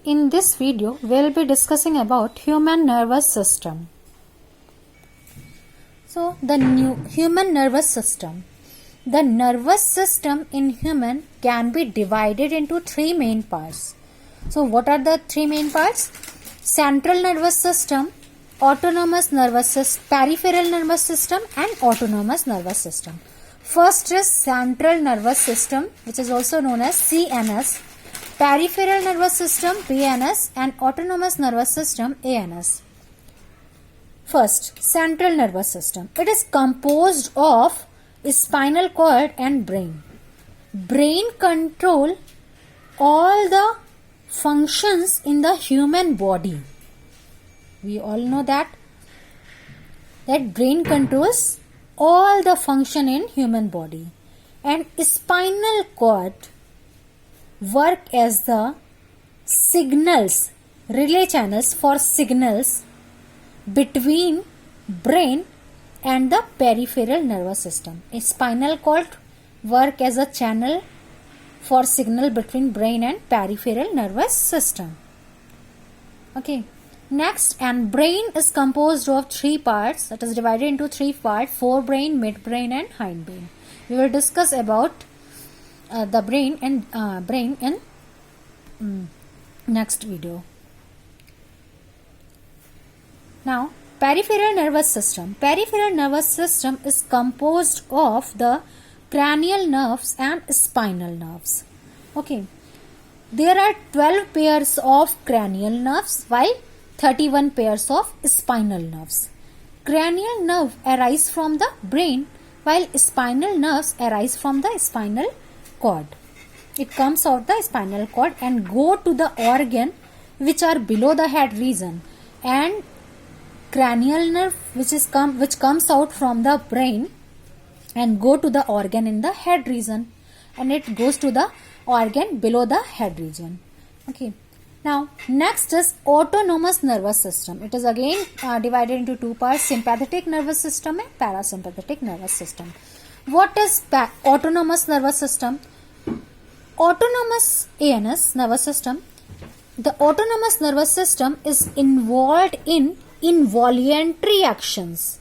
In this video, we will be discussing about human nervous system. So, the new human nervous system. The nervous system in human can be divided into three main parts. So, what are the three main parts? Central nervous system, autonomous nervous system, peripheral nervous system, and autonomous nervous system. First is central nervous system, which is also known as CNS. Peripheral nervous system PNS and autonomous nervous system ANS. First, central nervous system. It is composed of spinal cord and brain. Brain control all the functions in the human body. We all know that brain controls all the function in human body, and spinal cord work as the signals, relay channels for signals between brain and the peripheral nervous system. A spinal cord work as a channel for signal between brain and peripheral nervous system. Okay. Next, and brain is composed of three parts, that is divided into three parts: forebrain, midbrain, and hindbrain. We will discuss about the brain in next video. Now, peripheral nervous system. Peripheral nervous system is composed of the cranial nerves and spinal nerves. Okay, there are 12 pairs of cranial nerves while 31 pairs of spinal nerves. Cranial nerve arise from the brain while spinal nerves arise from the spinal cord. It comes out the spinal cord and go to the organ which are below the head region, and cranial nerve which comes out from the brain and go to the organ in the head region, and it goes to the organ below the head region. Okay. Now, next is autonomous nervous system. It is again divided into two parts: sympathetic nervous system and parasympathetic nervous system. What is autonomous nervous system? Autonomous ANS nervous system. The autonomous nervous system is involved in involuntary actions,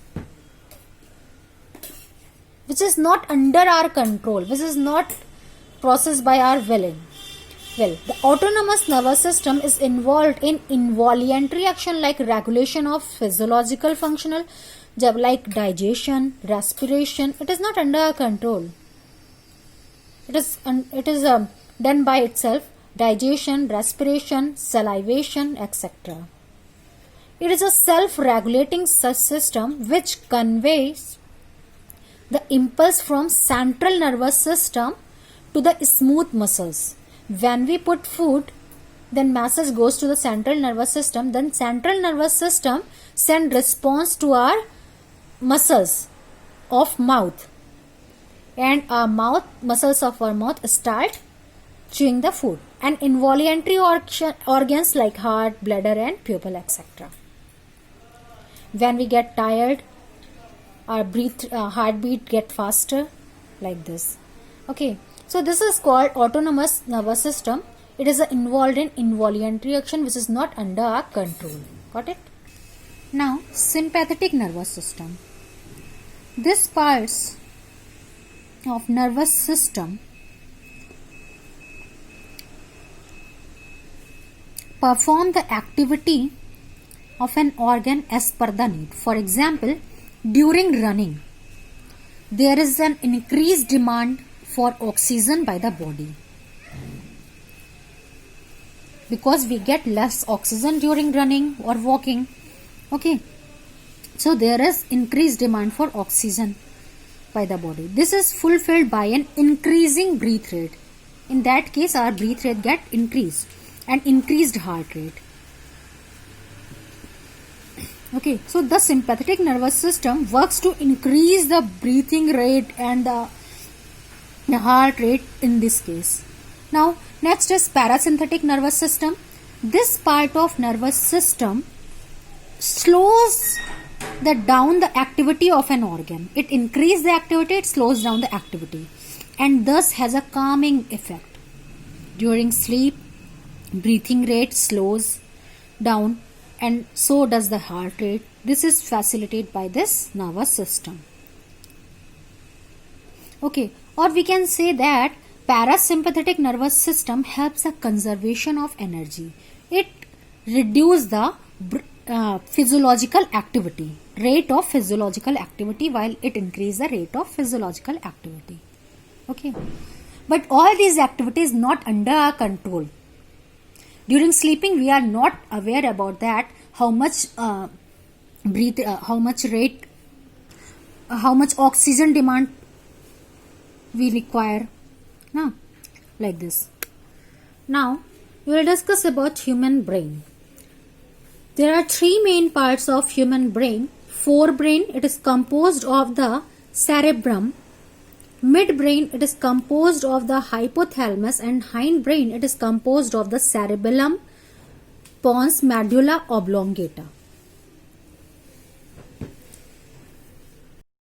which is not under our control, which is not processed by our willing. Well, the autonomous nervous system is involved in involuntary action like regulation of physiological functional, like digestion, respiration. It is not under our control. It is done by itself: digestion, respiration, salivation, etc. It is a self-regulating system which conveys the impulse from central nervous system to the smooth muscles. When we put food, then message goes to the central nervous system. Then central nervous system send response to our muscles of mouth, and our muscles of our mouth start chewing the food, and involuntary organs like heart, bladder, and pupil, etc. When we get tired, our heartbeat get faster, like this. Okay. So this is called autonomous nervous system. It is involved in involuntary action which is not under our control. Got it? Now, sympathetic nervous system. These parts of nervous system perform the activity of an organ as per the need. For example, during running, there is an increased demand for oxygen by the body, because we get less oxygen during running or walking. Okay, so there is increased demand for oxygen by the body. This is fulfilled by an increasing breath rate. In that case, our breath rate get increased, and increased heart rate. Okay, so the sympathetic nervous system works to increase the breathing rate and the heart rate in this case. Now, next is parasympathetic nervous system. This part of nervous system slows down the activity of an organ. It increases the activity, it slows down the activity, and thus has a calming effect. During sleep, breathing rate slows down, and so does the heart rate. This is facilitated by this nervous system. Okay, or we can say that parasympathetic nervous system helps the conservation of energy. It reduces the physiological activity, rate of physiological activity, while it increases the rate of physiological activity. Okay, but all these activities not under our control. During sleeping, we are not aware about that, how much how much rate, how much oxygen demand we require. Now, like this. Now, we will discuss about human brain. There are three main parts of human brain. Forebrain, it is composed of the cerebrum. Midbrain, it is composed of the hypothalamus, and hindbrain, it is composed of the cerebellum, pons, medulla oblongata.